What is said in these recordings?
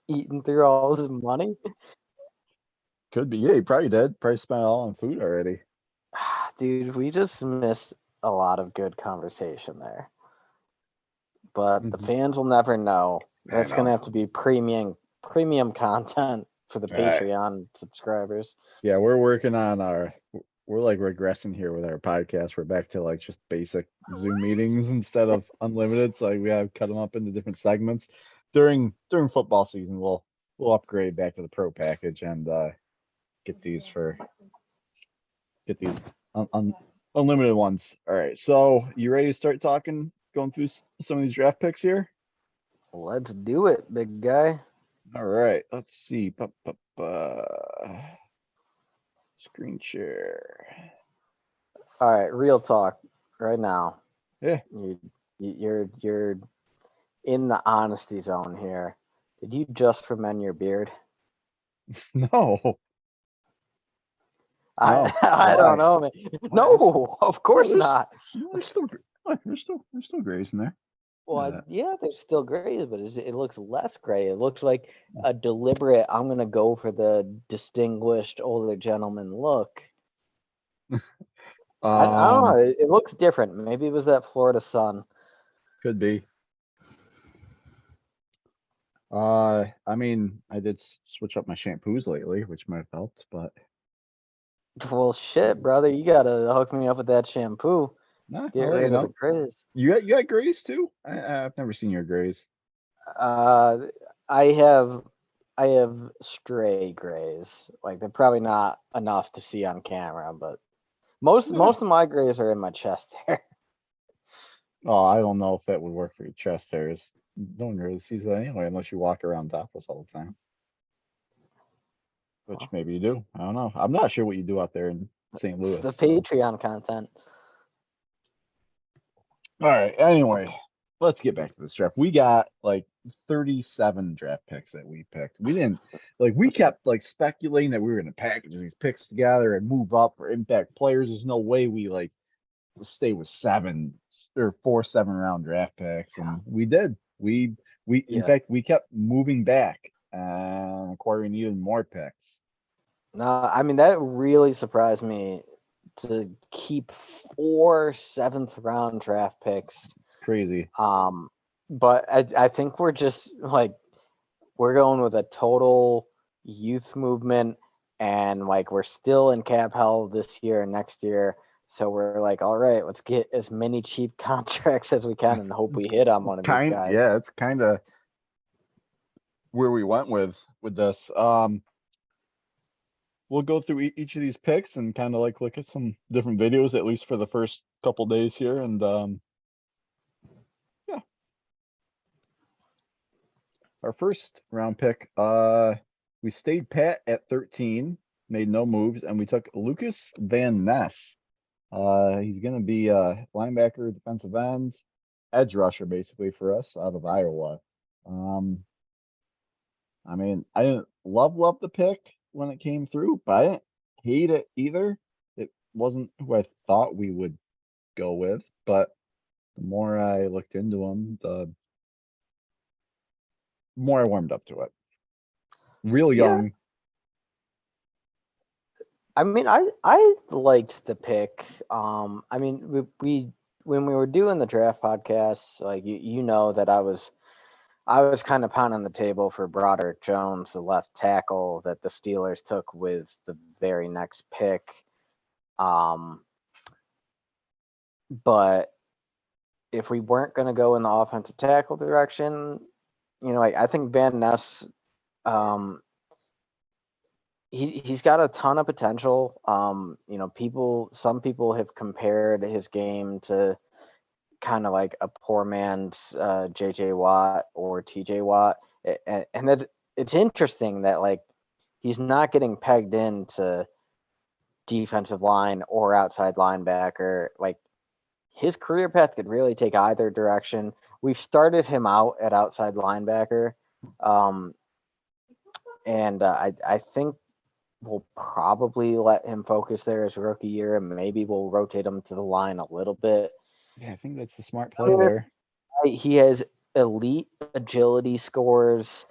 Eating through all his money. Could be. Yeah, he probably did. Probably spent it all on food already. Dude, we just missed a lot of good conversation there. But the Mhm. fans will never know. I That's gonna know. have to be premium content for the All right. Patreon subscribers. Yeah, we're working on our. We're like regressing here with our podcast. We're back to like just basic Zoom meetings instead of unlimited. So like we have cut them up into different segments. During football season, we'll upgrade back to the pro package and get these for get these unlimited ones. All right. So you ready to start talking? Going through some of these draft picks here. Let's do it, big guy. All right. Let's see. Screen share. All right, real talk right now. Yeah. You, you're in the honesty zone here. Did you just amend your beard? No. I No. I don't Why? know, man. Why? No, of No, course not. there's still there's still grays in there. Well, Uh, yeah, they're still gray, but it looks less gray. It looks like a deliberate. I'm gonna go for the distinguished older gentleman look. I don't know. um, It looks different. Maybe it was that Florida sun. could be. I mean, I did switch up my shampoos lately, which might have helped, but Well, shit, brother, you gotta hook me up with that shampoo. nah, Get I'll let you rid of the know. grays. You got grays too? I've never seen your grays. Uh, I have I have stray grays. Like they're probably not enough to see on camera, but Yeah. most of my grays are in my chest hair. Oh, I don't know if that would work for your chest hairs. No one really sees that anyway, unless you walk around topless all the time, which Well, maybe you do. I don't know. I'm not sure what you do out there in St. it's Louis. the So, Patreon content. all right. Anyway, let's get back to this draft. We got like 37 draft picks that we picked. We didn't like we kept like speculating that we were going to package these picks together and move up for impact players. There's no way we like stay with seven or 4 7 round draft picks, and we did. We in Yeah. fact we kept moving back and acquiring even more picks. No, I mean that really surprised me to keep 4 7th round draft picks. It's crazy. Um, but I think we're just like we're going with a total youth movement, and like we're still in cap hell this year and next year. So we're like, all right, let's get as many cheap contracts as we can That's and hope we hit on one of these guys. yeah, it's kind of where we went with this. We'll go through each of these picks and kind of like look at some different videos at least for the first couple days here, and yeah, our first round pick, we stayed pat at 13, made no moves, and we took Lucas Van Ness. He's going to be a linebacker, defensive end, edge rusher basically for us out of Iowa. Um, I mean, I didn't love the pick when it came through, but I didn't hate it either. It wasn't who I thought we would go with, but the more I looked into him, the more I warmed up to it. Real Yeah, young. I mean, I liked the pick. I mean, we when we were doing the draft podcast, like you know that I was kind of pounding the table for Broderick Jones, the left tackle that the Steelers took with the very next pick. Um, but if we weren't going to go in the offensive tackle direction, you know, I think Van Ness, um, he's got a ton of potential. You know, some people have compared his game to kind of like a poor man's J.J. Watt or T.J. Watt, and that it's interesting that like he's not getting pegged into defensive line or outside linebacker. Like his career path could really take either direction. We've started him out at outside linebacker, um, and I think we'll probably let him focus there his rookie year, and maybe we'll rotate him to the line a little bit. Yeah, I think that's the smart play there. He has elite agility scores.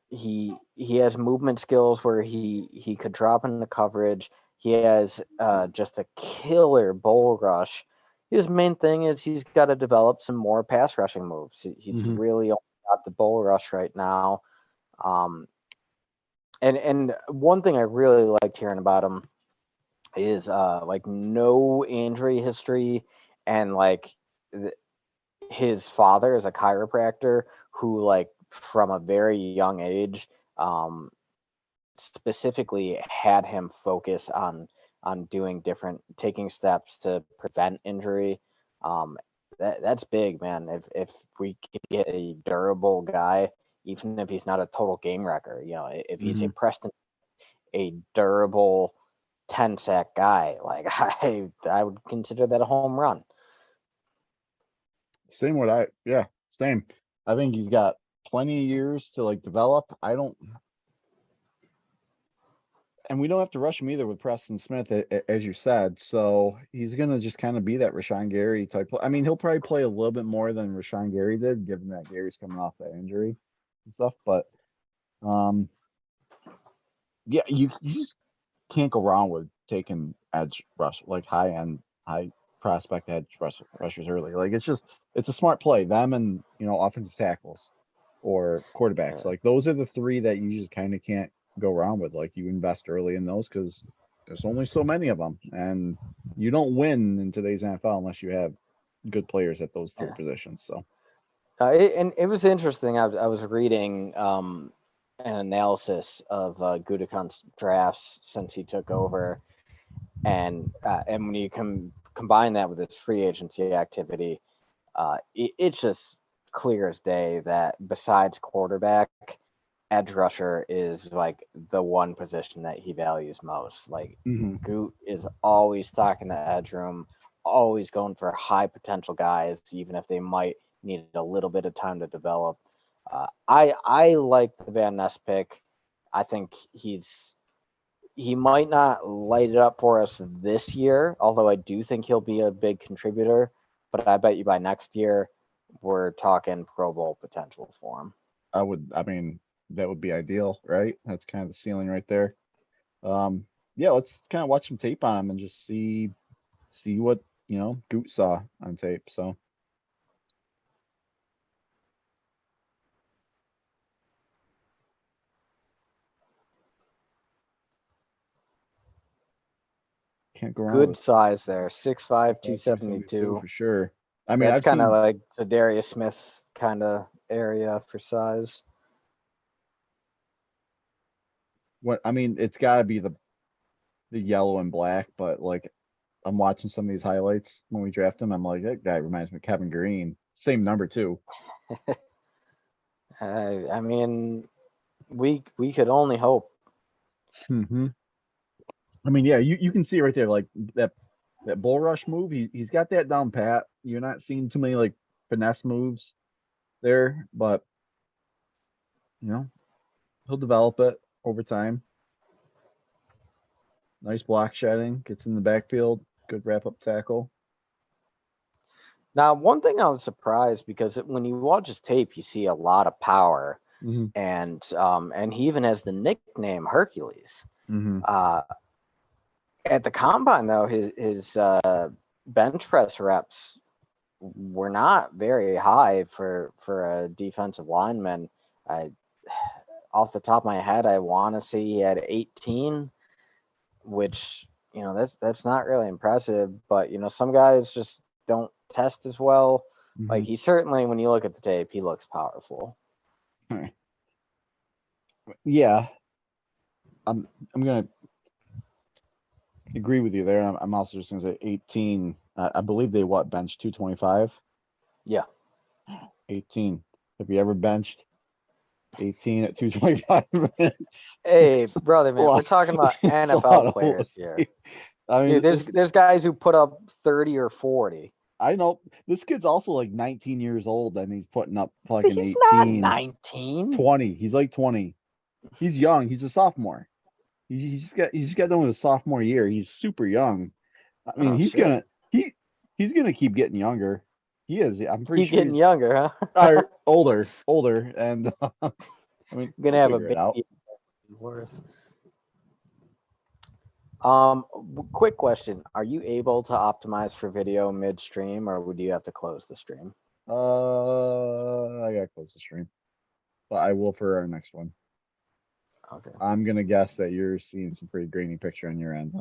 He has movement skills where he could drop into coverage. He has just a killer bull rush. His main thing is he's got to develop some more pass rushing moves. He's Hmm. really only got the bull rush right now. Um, and one thing I really liked hearing about him is like no injury history, and like th- his father is a chiropractor who like from a very young age specifically had him focus on doing different taking steps to prevent injury. That's big, man. If we could get a durable guy, even if he's not a total game wrecker, if he's a Hmm. Preston, a durable 10 sack guy, like I would consider that a home run. Same what yeah, same. I think he's got plenty of years to like develop. I don't, and we don't have to rush him either with Preston Smith, as you said. So he's gonna just kind of be that Rashawn Gary type. I mean, he'll probably play a little bit more than Rashawn Gary did, given that Gary's coming off that injury and stuff. But um, yeah, you just can't go wrong with taking edge rush, like high prospect rushers early. Like it's a smart play. Them and offensive tackles or quarterbacks. Yeah. Like those are the three that you just kind of can't go wrong with. Like you invest early in those because there's only so many of them, and you don't win in today's NFL unless you have good players at those three Yeah. positions. So And it was interesting. I was reading an analysis of Gutekunst's drafts since he took over, and when you combine that with his free agency activity, it's just clear as day that besides quarterback, edge rusher is like the one position that he values most. Like mhm. Goot is always stocking the edge room, always going for high potential guys, even if they might need a little bit of time to develop. I like the Van Ness pick. I think he might not light it up for us this year, although I do think he'll be a big contributor. But I bet you by next year we're talking Pro Bowl potential for him. I mean, that would be ideal, right? That's kind of the ceiling right there. Yeah, let's kind of watch some tape on him and just see what Goot saw on tape. So can't go wrong Good with size there, 6'5", 272 272. for sure. I mean, That's I've kind of seen like the Darius Smith kind of area for size. what I mean. It's got to be the yellow and black, but like I'm watching some of these highlights when we draft him. I'm like, that guy reminds me of Kevin Green. Same number too. I mean, we could only hope. Hmm. I mean, yeah, you can see right there, like that bull rush move. He's got that down pat. You're not seeing too many like finesse moves there, but you know he'll develop it over time. Nice block shedding, gets in the backfield, good wrap up tackle. Now, one thing I was surprised because when you watch his tape, you see a lot of power, Hmm. and he even has the nickname Hercules. Hmm. Uh, at the combine, though, his bench press reps were not very high for a defensive lineman. I, off the top of my head, I want to say he had 18, which that's not really impressive. But some guys just don't test as well. Hmm. Like he certainly, when you look at the tape, he looks powerful. Yeah, I'm gonna agree with you there. I'm also just gonna say 18. I believe they bench 225. Yeah. 18. Have you ever benched 18 at 225? Hey, brother, A man, we're lot. talking about It's a NFL lot of players here, weight. I dude. mean, There's guys who put up 30 or 40. I know this kid's also like 19 years old and he's putting up fucking He's not 18, 19. 20. He's like 20. He's young. He's a sophomore. He's just got done with his sophomore year. He's super young. I mean, Oh shit. he he's gonna keep getting younger. He is. I'm pretty Keep sure getting he's younger, huh? older, and I mean, Gonna we'll have a figure it out. baby. Worse. Quick question: are you able to optimize for video midstream, or would you have to close the stream? I gotta close the stream, but I will for our next one. Okay. I'm gonna guess that you're seeing some pretty grainy picture on your end,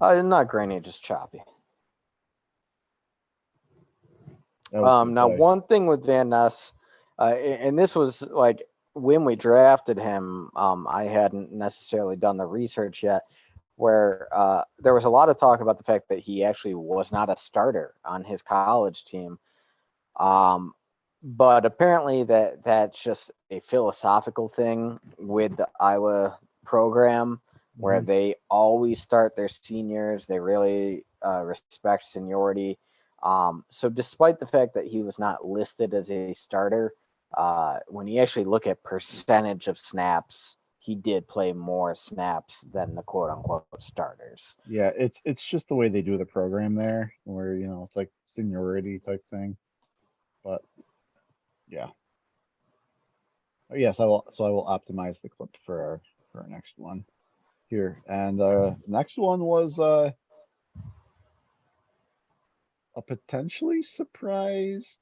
huh? Not grainy, just choppy. That was a good Now play. one thing with Van Ness, and this was like when we drafted him, I hadn't necessarily done the research yet, where there was a lot of talk about the fact that he actually was not a starter on his college team. But apparently that's just a philosophical thing with the Iowa program where Mhm. they always start their seniors. They really respect seniority. So despite the fact that he was not listed as a starter, when you actually look at percentage of snaps, he did play more snaps than the quote unquote starters. Yeah, it's just the way they do the program there, where it's like seniority type thing. But yeah. Oh, yes, I will. So I will optimize the clip for our next one here. And next one was a potentially surprise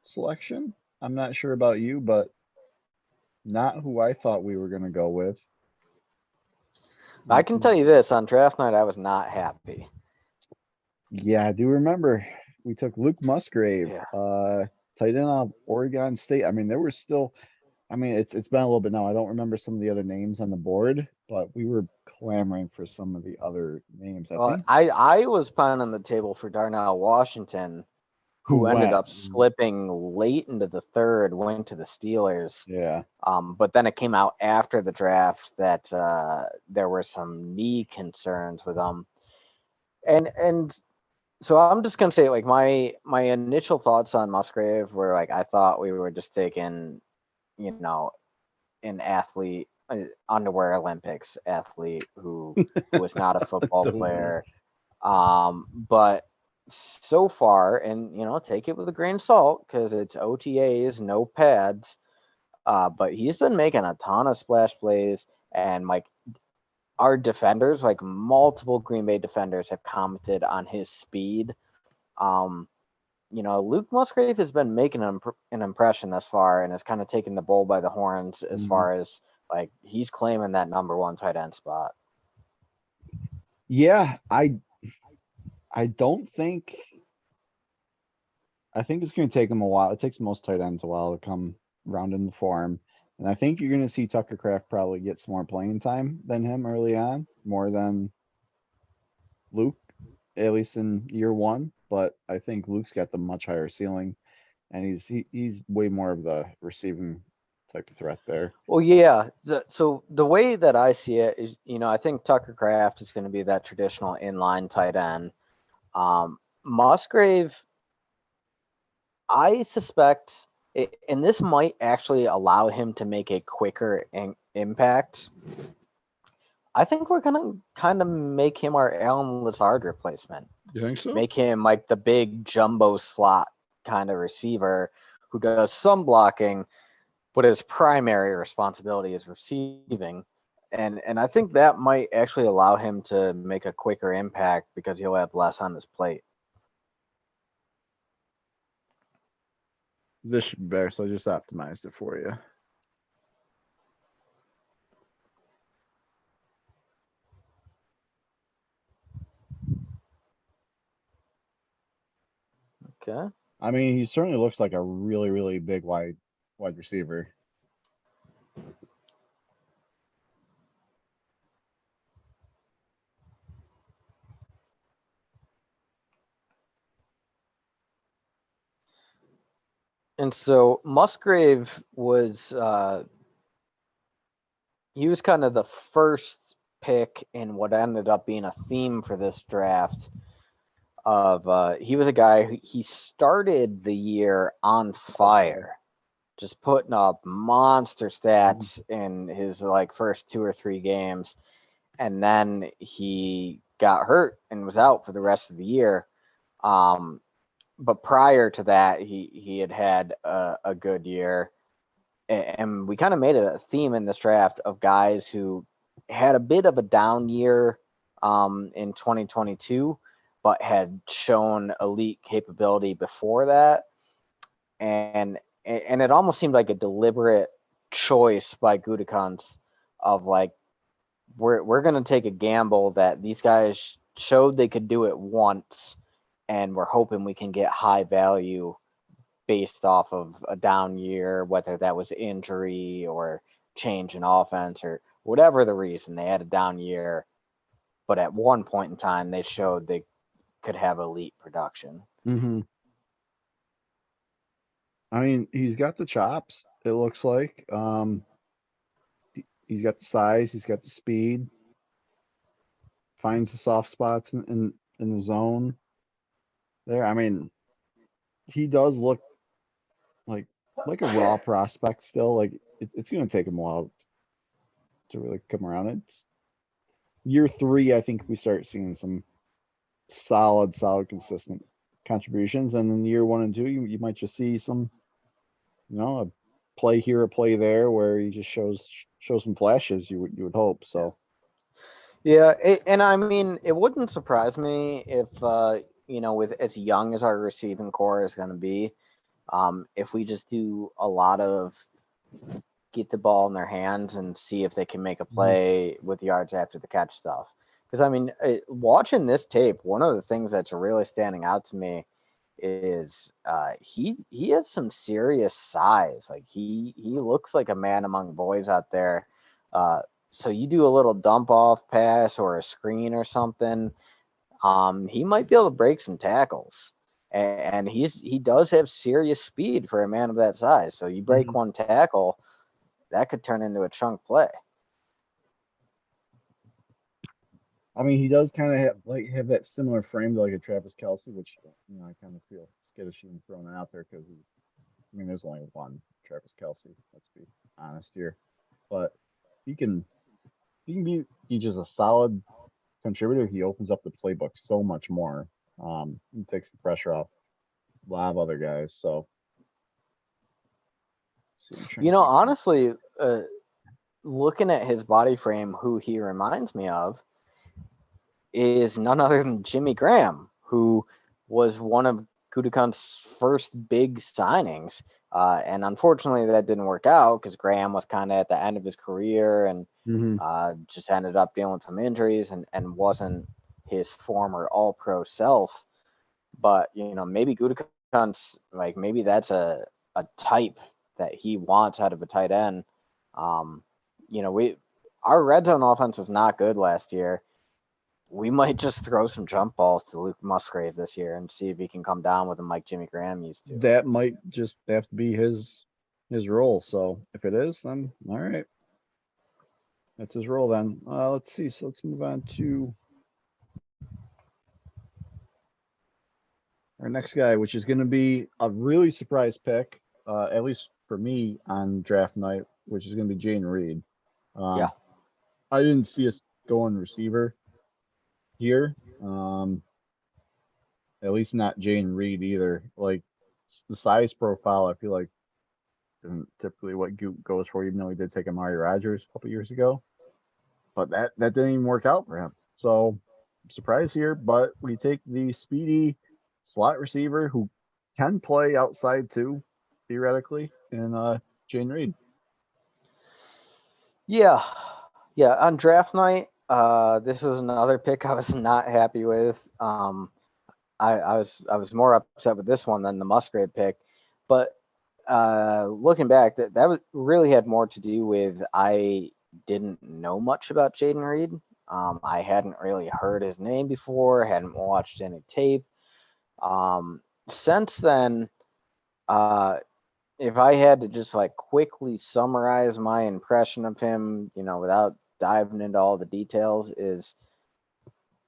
selection. I'm not sure about you, but not who I thought we were gonna go with. I Not can too. tell you this, on draft night, I was not happy. Yeah, I do remember we took Luke Musgrave, Yeah. tight end of Oregon State. I mean, there were still. I mean, it's been a little bit now. I don't remember some of the other names on the board, but we were clamoring for some of the other names. I Well, think I was pounding the table for Darnell Washington, who who ended went. up slipping late into the third, went to the Steelers. Yeah. But then it came out after the draft that there were some knee concerns with him, and so I'm just gonna say like my initial thoughts on Musgrave were like I thought we were just taking, you know, an athlete, underwear Olympics athlete who was not a football Don't know. player. But so far, and take it with a grain of salt because it's OTAs, no pads. But he's been making a ton of splash plays, and like our defenders, like multiple Green Bay defenders, have commented on his speed. Um, Luke Musgrave has been making an impression thus far, and has kind of taken the bull by the horns as Mhm. far as like he's claiming that number one tight end spot. Yeah, I don't think I think it's going to take him a while. It takes most tight ends a while to come round in the form, and I think you're going to see Tucker Kraft probably get some more playing time than him early on, more than Luke, at least in year one. But I think Luke's got the much higher ceiling, and he's way more of the receiving type of threat there. Well, yeah. So the way that I see it is, I think Tucker Kraft is going to be that traditional inline tight end. Musgrave, I suspect, and this might actually allow him to make a quicker impact. I think we're going to kind of make him our Alan Lazard replacement. You think so? Make him like the big jumbo slot kind of receiver who does some blocking, but his primary responsibility is receiving. And I think that might actually allow him to make a quicker impact because he'll have less on his plate. This should be better, so I just optimized it for you. Okay. I mean, he certainly looks like a really, really big wide receiver. And so Musgrave was he was kind of the first pick in what ended up being a theme for this draft. He was a guy who he started the year on fire, just putting up monster stats in his like first 2 or 3 games, and then he got hurt and was out for the rest of the year. Um, but prior to that, he had a good year, and we kind of made it a theme in this draft of guys who had a bit of a down year in 2022, but had shown elite capability before that, and it almost seemed like a deliberate choice by Gutekunst of like we're gonna take a gamble that these guys showed they could do it once, and we're hoping we can get high value based off of a down year, whether that was injury or change in offense or whatever the reason they had a down year. But at one point in time, they showed they could have elite production. Mm-hmm. I mean, he's got the chops, it looks like. He's got the size, he's got the speed, finds the soft spots in the zone there. I mean, he does look like a raw prospect still. Like it's going to take him a while to really come around. It's year 3. I think we start seeing some solid, consistent contributions, and in year 1 and 2, you might just see some, a play here, a play there, where he just shows some flashes. You would hope so. Yeah, and I mean, it wouldn't surprise me if with as young as our receiving core is going to be, if we just do a lot of get the ball in their hands and see if they can make a play with yards after the catch stuff. Because I mean, watching this tape, one of the things that's really standing out to me is he has some serious size. Like he looks like a man among boys out there. So you do a little dump off pass or a screen or something, he might be able to break some tackles. And he does have serious speed for a man of that size. So you break one tackle, that could turn into a chunk play. I mean, he does kind of have that similar frame to like a Travis Kelsey, which I kind of feel skittish even throwing it out there because he's. I mean, there's only one Travis Kelsey. Let's be honest here, but he can be just a solid contributor. He opens up the playbook so much more. He takes the pressure off a lot of other guys. So, see, I'm trying to think. Honestly, looking at his body frame, who he reminds me of is none other than Jimmy Graham, who was one of Gutekunst's first big signings. And unfortunately, that didn't work out because Graham was kind of at the end of his career and just ended up dealing with some injuries and wasn't his former all pro self. But, maybe Gutekunst, like, maybe that's a type that he wants out of a tight end. Our red zone offense was not good last year. We might just throw some jump balls to Luke Musgrave this year and see if he can come down with him like Jimmy Graham used to. That might just have to be his role. So if it is, then all right, that's his role. Then let's see. So let's move on to our next guy, which is going to be a really surprise pick, at least for me on draft night, which is going to be Jane Reed. Yeah. I didn't see us going receiver here. At least not Jane Reed either. Like the size profile, I feel like isn't typically what Goot goes for, even though he did take Amari Rodgers a couple years ago. But that didn't even work out for him. So surprise here, but we take the speedy slot receiver who can play outside too, theoretically, in Jane Reed. Yeah. Yeah. On draft night, this was another pick I was not happy with. I was more upset with this one than the Musgrave pick. But looking back, that was really had more to do with I didn't know much about Jaden Reed. I hadn't really heard his name before, hadn't watched any tape. Since then, if I had to just like quickly summarize my impression of him, without diving into all the details, is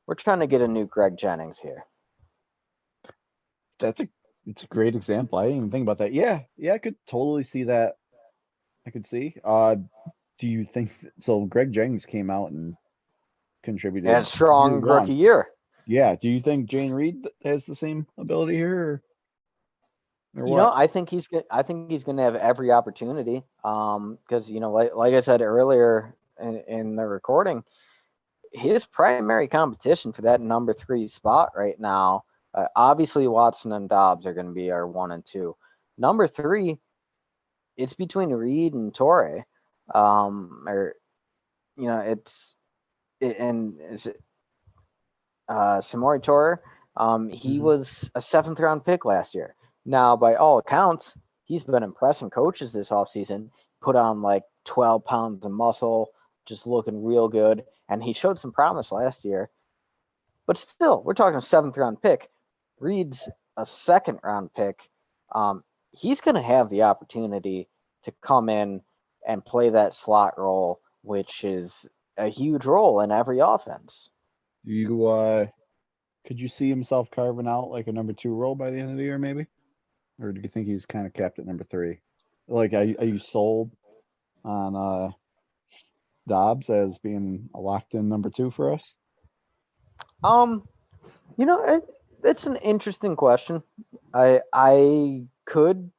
we're trying to get a new Greg Jennings here. It's a great example. I didn't even think about that. Yeah, I could totally see that. I could see. Do you think so? Greg Jennings came out and contributed. And strong rookie year. Yeah. Do you think Jane Reed has the same ability here? Or? or what? I think he's gonna have every opportunity. Because like I said earlier in the recording, his primary competition for that number 3 spot right now, obviously Watson and Dobbs are going to be our 1 and 2. Number 3, it's between Reed and Torre. Or it's Samori Torre. He Mhm. was a 7th round pick last year. Now, by all accounts, he's been impressing coaches this offseason. Put on like 12 pounds of muscle, just looking real good. And he showed some promise last year. But still, we're talking a 7th round pick. Reed's a 2nd round pick. He's going to have the opportunity to come in and play that slot role, which is a huge role in every offense. You could you see himself carving out like a number 2 role by the end of the year, maybe? Or do you think he's kind of capped at number 3? Like, are you sold on Dobbs as being a locked in number 2 for us? Um, it's an interesting question. I could,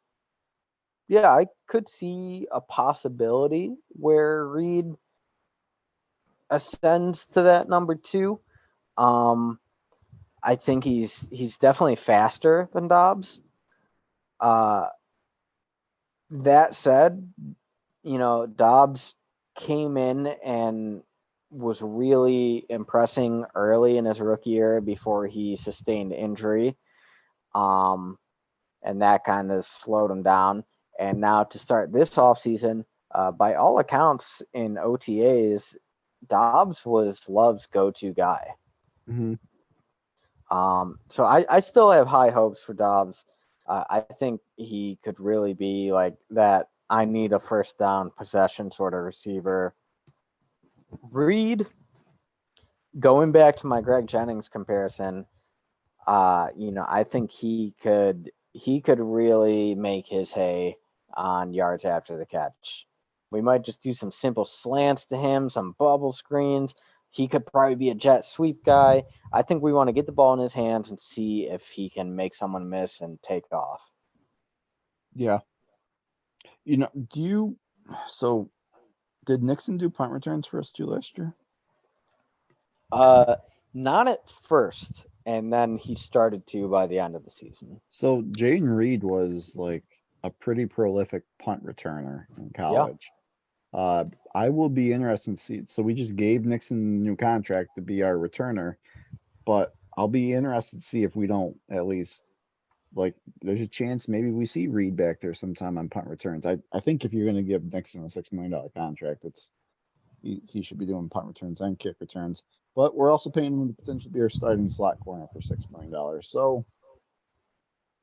yeah, I could see a possibility where Reed ascends to that number 2. Um, I think he's definitely faster than Dobbs. Uh, that said, Dobbs came in and was really impressing early in his rookie year before he sustained injury. Um, and that kind of slowed him down. And now to start this offseason, by all accounts in OTAs, Dobbs was Love's go-to guy. Mm-hmm. So I still have high hopes for Dobbs. I think he could really be like that. I need a first down possession sort of receiver. Reed, going back to my Greg Jennings comparison, I think he could really make his hay on yards after the catch. We might just do some simple slants to him, some bubble screens. He could probably be a jet sweep guy. I think we want to get the ball in his hands and see if he can make someone miss and take off. Yeah. Do you? So, did Nixon do punt returns for us too last year? Uh, Not at first, and then he started to by the end of the season. So, Jaden Reed was like a pretty prolific punt returner in Yeah. college. I will be interested to see. So, we just gave Nixon a new contract to be our returner, but I'll be interested to see if we don't at least like. There's a chance maybe we see Reed back there sometime on punt returns. I think if you're going to give Nixon a $6 million contract, he should be doing punt returns and kick returns. But we're also paying him to potentially be our starting slot corner for $6 million. So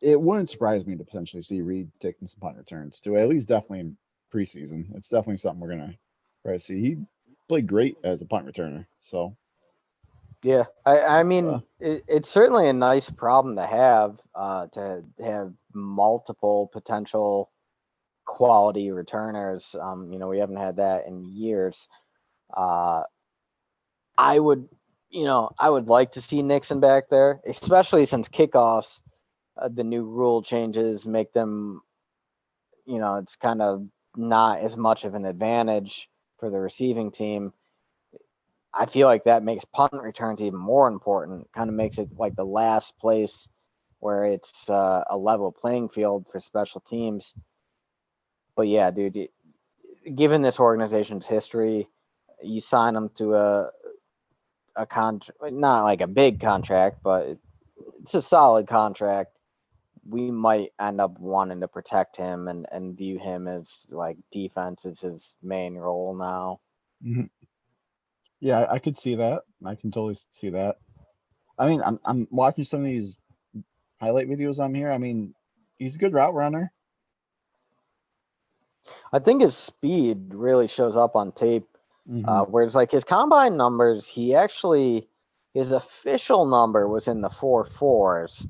it wouldn't surprise me to potentially see Reed taking some punt returns too. At least definitely in preseason. It's definitely something we're gonna try to see. He played great as a punt returner. So Yeah, I uh, mean, it's certainly a nice problem to have multiple potential quality returners. We haven't had that in years. Uh, I would, I would like to see Nixon back there, especially since kickoffs, the new rule changes make them, it's kind of not as much of an advantage for the receiving team. I feel like that makes punt returns even more important. Kind of makes it like the last place where it's a level playing field for special teams. But yeah, dude, given this organization's history, you sign them to a contract, not like a big contract, but it's a solid contract. We might end up wanting to protect him and view him as like defense is his main role now. mhm. Yeah, I could see that. I can totally see that. I mean, I'm watching some of these highlight videos on here. I mean, he's a good route runner. I think his speed really shows up on tape. Hmm. Whereas like his combine numbers, his official number was in the 4.4s.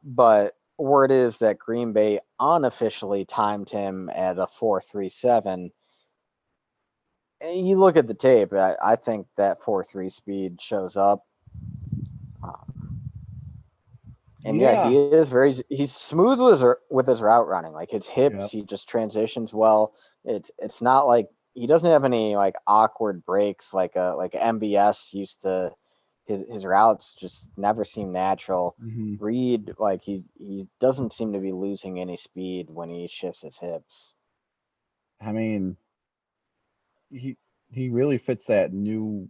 But word is that Green Bay unofficially timed him at a 4.37. And you look at the tape, I think that 4.3 speed shows up. Um, And yeah, he Yeah. is he's smooth with his route running. Like his hips, Yep. he just transitions well. It's not like he doesn't have any like awkward breaks like MBS used to. His routes just never seem natural. Hmm. Reed, like he doesn't seem to be losing any speed when he shifts his hips. I mean, he he really fits that new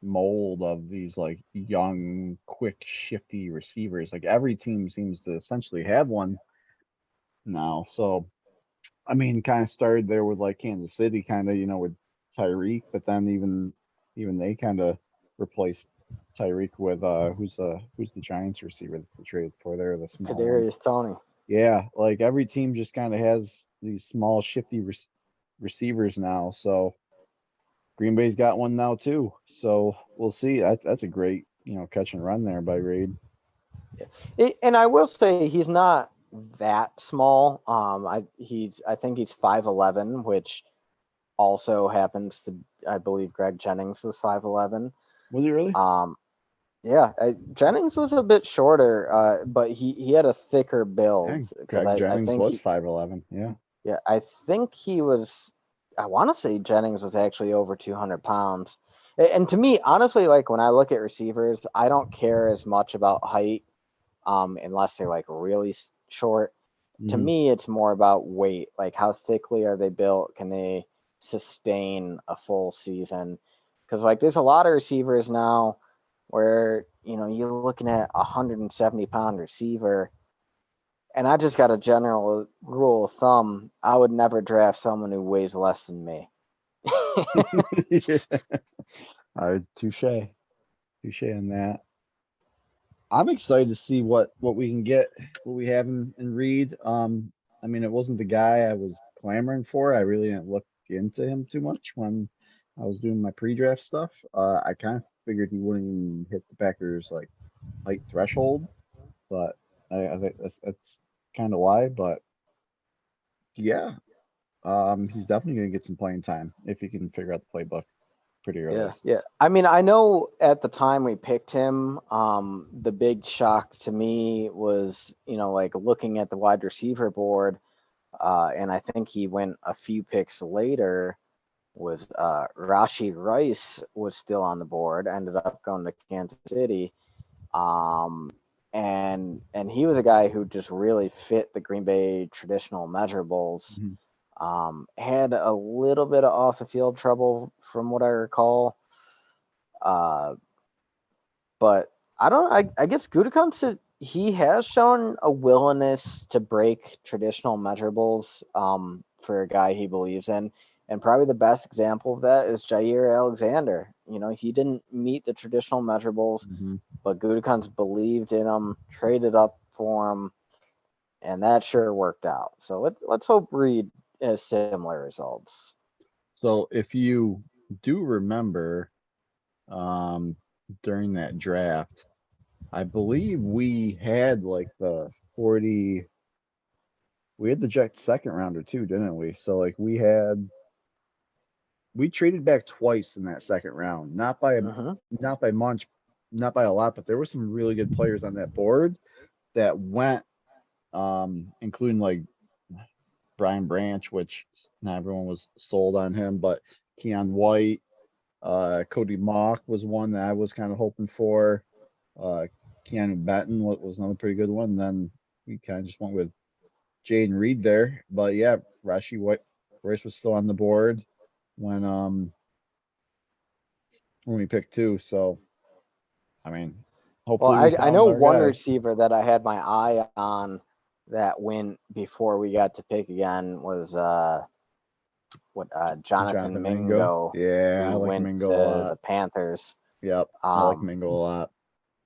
mold of these like young, quick, shifty receivers. Like every team seems to essentially have one now. So I mean, kind of started there with like Kansas City, kind of with Tyreek, but then even they kind of replaced Tyreek with who's the Giants receiver that they traded for there, the small one. Kadarius Tony. Yeah, like every team just kind of has these small, shifty receivers now. So Green Bay's got one now too. So we'll see. That's a great catch and run there by Reed. And I will say he's not that small. I think he's 5'11", which also happens to, I believe Greg Jennings was 5'11". Was he really? Um, yeah, Jennings was a bit shorter, but he had a thicker build Dang, because Greg I Jennings think was 5'11". Yeah. yeah, I think he was. I want to say Jennings was actually over 200 pounds. And to me, honestly, like when I look at receivers, I don't care as much about height, unless they're like really short. To Hmm. me, it's more about weight. Like how thickly are they built? Can they sustain a full season? Because like there's a lot of receivers now where you're looking at a 170-pound receiver, and I just got a general rule of thumb: I would never draft someone who weighs less than me. Yeah. Touche on that. I'm excited to see what we can get, what we have in Reed. I mean, it wasn't the guy I was clamoring for. I really didn't look into him too much when I was doing my pre-draft stuff. I kind of figured he wouldn't even hit the Packers like height threshold, but I think that's kind of why. But yeah, he's definitely gonna get some playing time if he can figure out the playbook pretty Yeah, early. yeah. I mean, I know at the time we picked him, the big shock to me was, like looking at the wide receiver board, and I think he went a few picks later. Was Rashi Rice was still on the board, ended up going to Kansas City, um, and he was a guy who just really fit the Green Bay traditional measurables. Mhm. Had a little bit of off the field trouble from what I recall. Uh, but I don't. I guess Gutekunst, he has shown a willingness to break traditional measurables. For a guy he believes in, and probably the best example of that is Jair Alexander. He didn't meet the traditional measurables, Mhm. but Gutekunst believed in him, traded up for him, and that sure worked out. So let's hope Reed has similar results. So if you do remember, um, during that draft, I believe we had like the 40, we had the Jack second rounder too, didn't we? So like we traded back twice in that second round, Hmm. not by much, not by a lot, but there were some really good players on that board that went, including like Brian Branch, which not everyone was sold on him, but Keon White, Cody Mock was one that I was kind of hoping for. Uh, Keanu Benton was another pretty good one. Then we kind of just went with Jaden Reed there. But yeah, Rashi White Royce was still on the board when um when we picked two. So I mean, Well, hopefully we I found know our one guy. receiver that I had my eye on that went before we got to pick again was Jonathan Jonathan Mingo. Mingo, Yeah, I who like went Mingo a to lot. the Panthers. Yep, I like Um, Mingo a lot.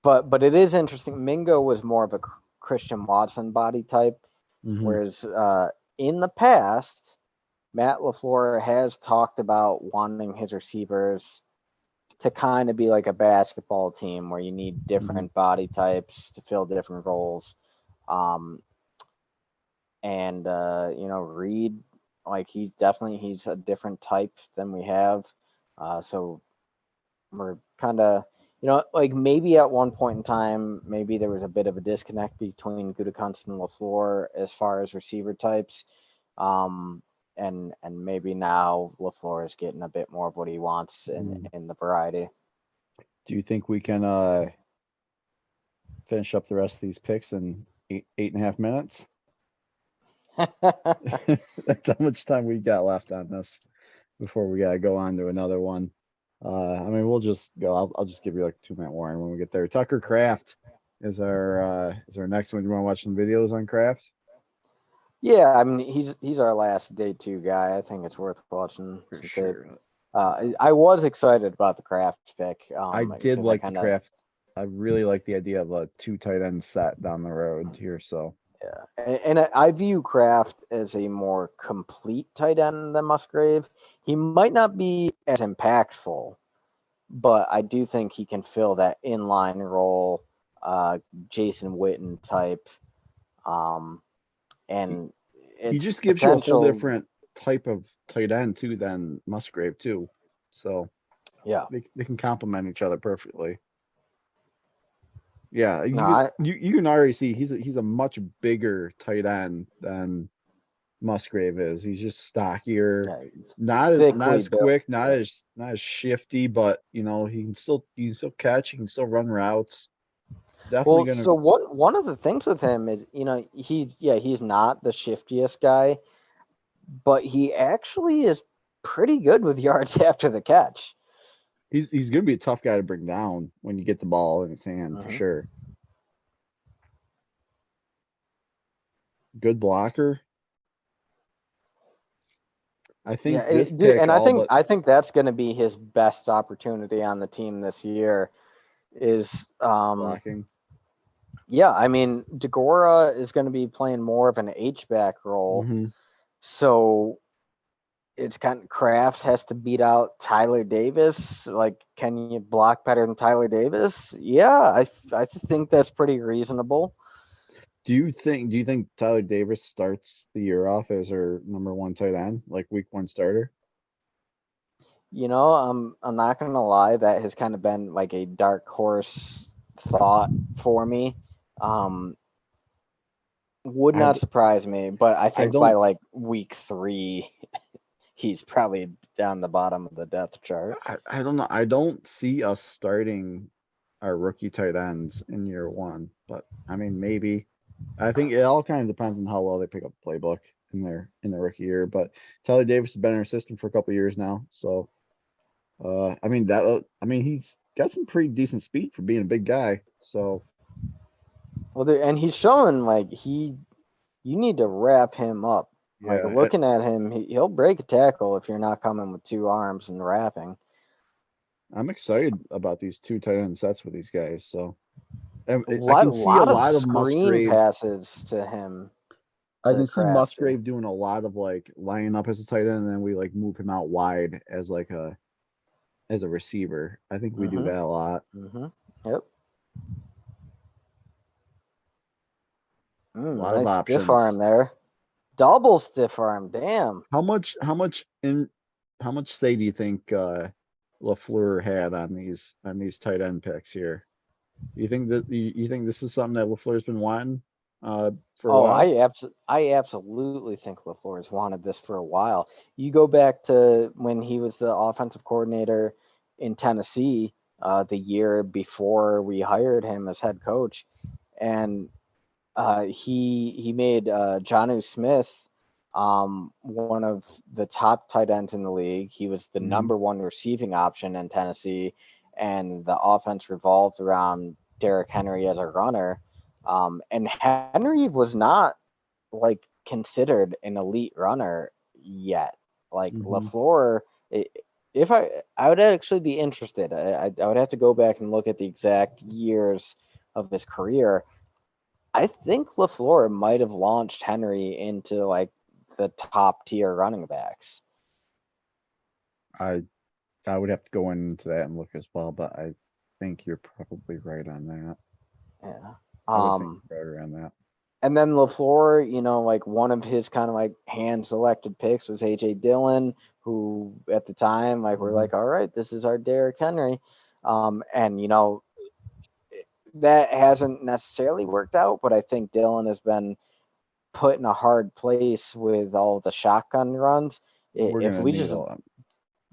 but it is interesting. Mingo was more of a Christian Watson body type, Hmm. whereas in the past, Matt LaFleur has talked about wanting his receivers to kind of be like a basketball team where you need Hmm. different body types to fill different roles. Um, and Reed, like he's a different type than we have. So we're kind of, like maybe at one point in time, maybe there was a bit of a disconnect between Gutekunst and LaFleur as far as receiver types. Um, and maybe now LaFleur is getting a bit more of what he wants in the variety. Do you think we can finish up the rest of these picks in 8.5 minutes? That's how much time we got left on this before we gotta go on to another one. I mean, we'll just go. I'll just give you like a 2-minute warning when we get there. Tucker Kraft is our next one. You want to watch some videos on Kraft? Yeah, I mean he's our last day two guy. I think it's worth watching For some tape. sure. I was excited about the Kraft pick. I did like the Kraft. I really like the idea of a 2 tight end set down the road here. So yeah, and I view Kraft as a more complete tight end than Musgrave. He might not be as impactful, but I do think he can fill that inline role, Jason Witten type, he, and he it's just gives you a whole potential. different type of tight end too than Musgrave too. So Yeah, they can complement each other perfectly. Yeah, no, I you can already see he's a much bigger tight end than Musgrave is. He's just stockier, yeah, he's not thickly as built. quick, not as shifty, but he can still catch, he can still run routes. Definitely Well, gonna so one of the things with him is, he's not the shiftiest guy, but he actually is pretty good with yards after the catch. he's gonna be a tough guy to bring down when you get the ball in his hand for Hmm. sure. Good blocker. I Yeah, think this dude, pick and all but I think that's going to be his best opportunity on the team this year. Is blocking. Yeah, I mean Degora is going to be playing more of an H back role, Hmm. so it's kind of Kraft has to beat out Tyler Davis. Like, can you block better than Tyler Davis? Yeah, I think that's pretty reasonable. Do you think Tyler Davis starts the year off as our number one tight end, like week one starter? I'm not gonna lie, that has kind of been like a dark horse thought for me. Um, would I, not surprise me, but I I think by don't like week 3, he's probably down the bottom of the depth chart. I don't know. I don't see us starting our rookie tight ends in year one, but I mean maybe. I think it all kind of depends on how well they pick up the playbook in their rookie year. But Tyler Davis has been in our system for a couple of years now, so I mean he's got some pretty decent speed for being a big guy. So Well, and he's showing like you need to wrap him up. Like yeah, looking at him, he'll break a tackle if you're not coming with two arms and wrapping. I'm excited about these 2 tight end sets with these guys. So A I lot, can see a lot of lot of screen Musgrave. passes to him I to can see Kraft. Musgrave doing a lot of like lining up as a tight end, and then we like move him out wide as like a receiver. I think we do Mm-hmm. that a lot. Mm-hmm. Yep. A lot of Nice stiff arm options. there. Double stiff arm. Damn. How much say do you think LaFleur had on these tight end picks here? You think this is something that LaFleur's been wanting for a Oh, while? I absolutely think LaFleur has wanted this for a while. You go back to when he was the offensive coordinator in Tennessee, the year before we hired him as head coach, and he made Jonnu Smith one of the top tight ends in the league. He was the Hmm. number one receiving option in Tennessee, and the offense revolved around Derrick Henry as a runner. And Henry was not like considered an elite runner yet. Like Hmm. Lafleur, if I would actually be interested. I would have to go back and look at the exact years of his career. I think LaFleur might have launched Henry into like the top tier running backs. I I would have to go into that and look as well, but I think you're probably right on that. Yeah. I would think Um, you're right on that. and then LaFleur, like one of his kind of like hand selected picks was AJ Dillon, who at the time like we're Hmm. like, all right, this is our Derrick Henry. And that hasn't necessarily worked out, but I think Dylan has been put in a hard place with all the shotgun runs. We're If gonna we need just a lot.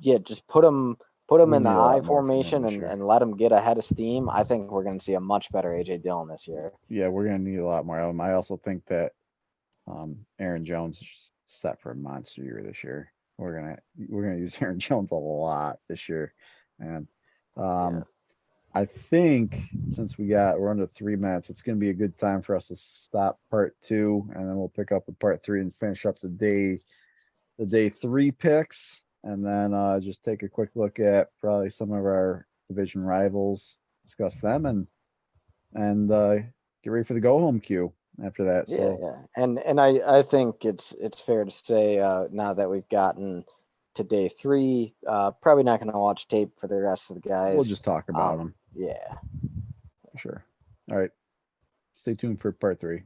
just put him We in the need a I lot more from him formation this year. and let him get ahead of steam, I think we're going to see a much better AJ Dillon this year. Yeah, we're gonna need a lot more of him. I also think that Aaron Jones is set for a monster year this year. We're gonna use Aaron Jones a lot this year, and Yeah. I think since we're under 3 minutes, it's gonna be a good time for us to stop part two, and then we'll pick up with part three and finish up the day three picks, and then just take a quick look at probably some of our division rivals, discuss them, and get ready for the go home queue after that. Yeah, So yeah. And I think it's fair to say now that we've gotten to day 3, probably not going to watch tape for the rest of the we'll guys. just talk about them Yeah. for sure. All right, stay tuned for part three.